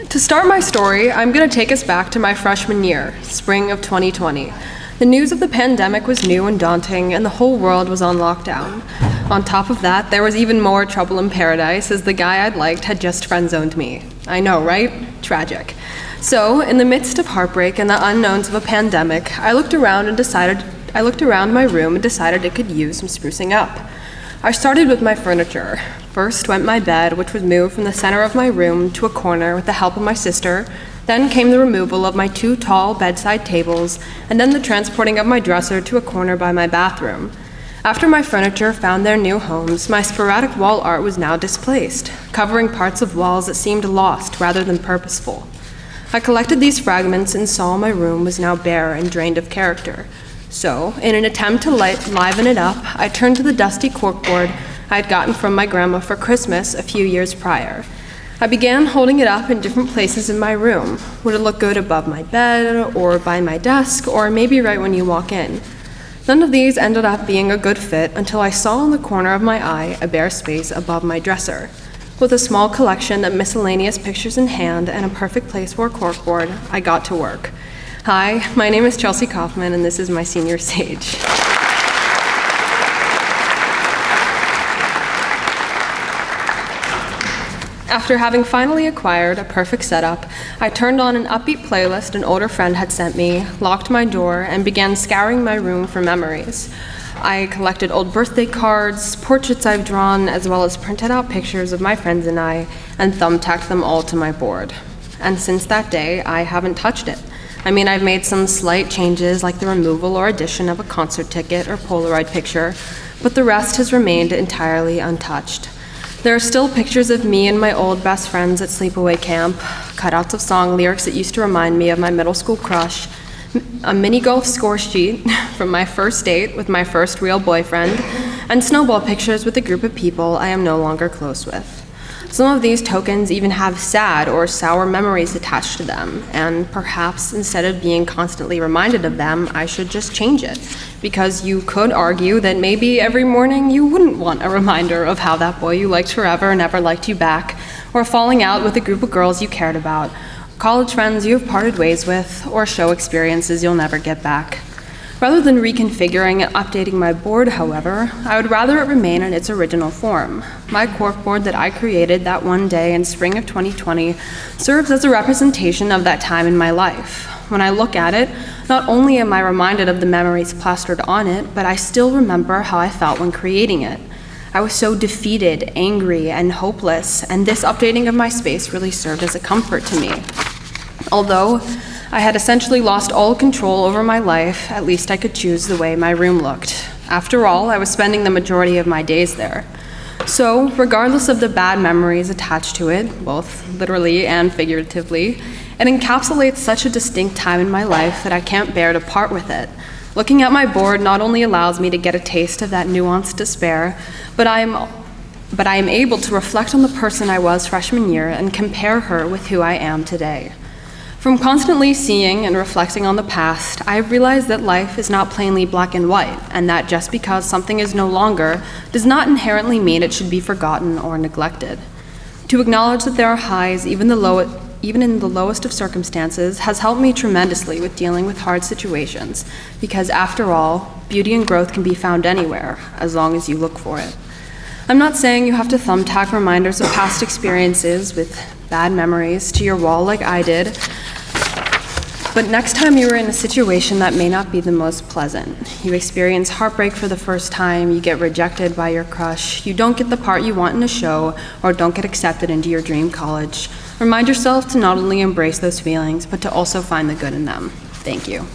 To start my story, I'm going to take us back to my freshman year, spring of 2020. The news of the pandemic was new and daunting, and the whole world was on lockdown. On top of that, there was even more trouble in paradise, as the guy I'd liked had just friend-zoned me. I know, right? Tragic. So, in the midst of heartbreak and the unknowns of a pandemic, I looked around my room and decided it could use some sprucing up. I started with my furniture. First went my bed, which was moved from the center of my room to a corner with the help of my sister. Then came the removal of my 2 tall bedside tables, and then the transporting of my dresser to a corner by my bathroom. After my furniture found their new homes, my sporadic wall art was now displaced, covering parts of walls that seemed lost rather than purposeful. I collected these fragments and saw my room was now bare and drained of character. So, in an attempt to liven it up, I turned to the dusty corkboard I had gotten from my grandma for Christmas a few years prior. I began holding it up in different places in my room. Would it look good above my bed, or by my desk, or maybe right when you walk in? None of these ended up being a good fit until I saw in the corner of my eye a bare space above my dresser. With a small collection of miscellaneous pictures in hand and a perfect place for a corkboard, I got to work. Hi, my name is Chelsea Kaufman, and this is my senior sage. After having finally acquired a perfect setup, I turned on an upbeat playlist an older friend had sent me, locked my door, and began scouring my room for memories. I collected old birthday cards, portraits I've drawn, as well as printed out pictures of my friends and I, and thumbtacked them all to my board. And since that day, I haven't touched it. I've made some slight changes, like the removal or addition of a concert ticket or Polaroid picture, but the rest has remained entirely untouched. There are still pictures of me and my old best friends at sleepaway camp, cutouts of song lyrics that used to remind me of my middle school crush, a mini golf score sheet from my first date with my first real boyfriend, and snowball pictures with a group of people I am no longer close with. Some of these tokens even have sad or sour memories attached to them, and perhaps instead of being constantly reminded of them, I should just change it. Because you could argue that maybe every morning you wouldn't want a reminder of how that boy you liked forever never liked you back, or falling out with a group of girls you cared about, college friends you have parted ways with, or show experiences you'll never get back. Rather than reconfiguring and updating my board, however, I would rather it remain in its original form. My corkboard that I created that one day in spring of 2020 serves as a representation of that time in my life. When I look at it, not only am I reminded of the memories plastered on it, but I still remember how I felt when creating it. I was so defeated, angry, and hopeless, and this updating of my space really served as a comfort to me. Although I had essentially lost all control over my life, at least I could choose the way my room looked. After all, I was spending the majority of my days there. So, regardless of the bad memories attached to it, both literally and figuratively, it encapsulates such a distinct time in my life that I can't bear to part with it. Looking at my board not only allows me to get a taste of that nuanced despair, but I am able to reflect on the person I was freshman year and compare her with who I am today. From constantly seeing and reflecting on the past, I have realized that life is not plainly black and white, and that just because something is no longer does not inherently mean it should be forgotten or neglected. To acknowledge that there are highs, even in the lowest of circumstances, has helped me tremendously with dealing with hard situations, because after all, beauty and growth can be found anywhere, as long as you look for it. I'm not saying you have to thumbtack reminders of past experiences with bad memories to your wall like I did, but next time you are in a situation that may not be the most pleasant, you experience heartbreak for the first time, you get rejected by your crush, you don't get the part you want in a show, or don't get accepted into your dream college, remind yourself to not only embrace those feelings, but to also find the good in them. Thank you.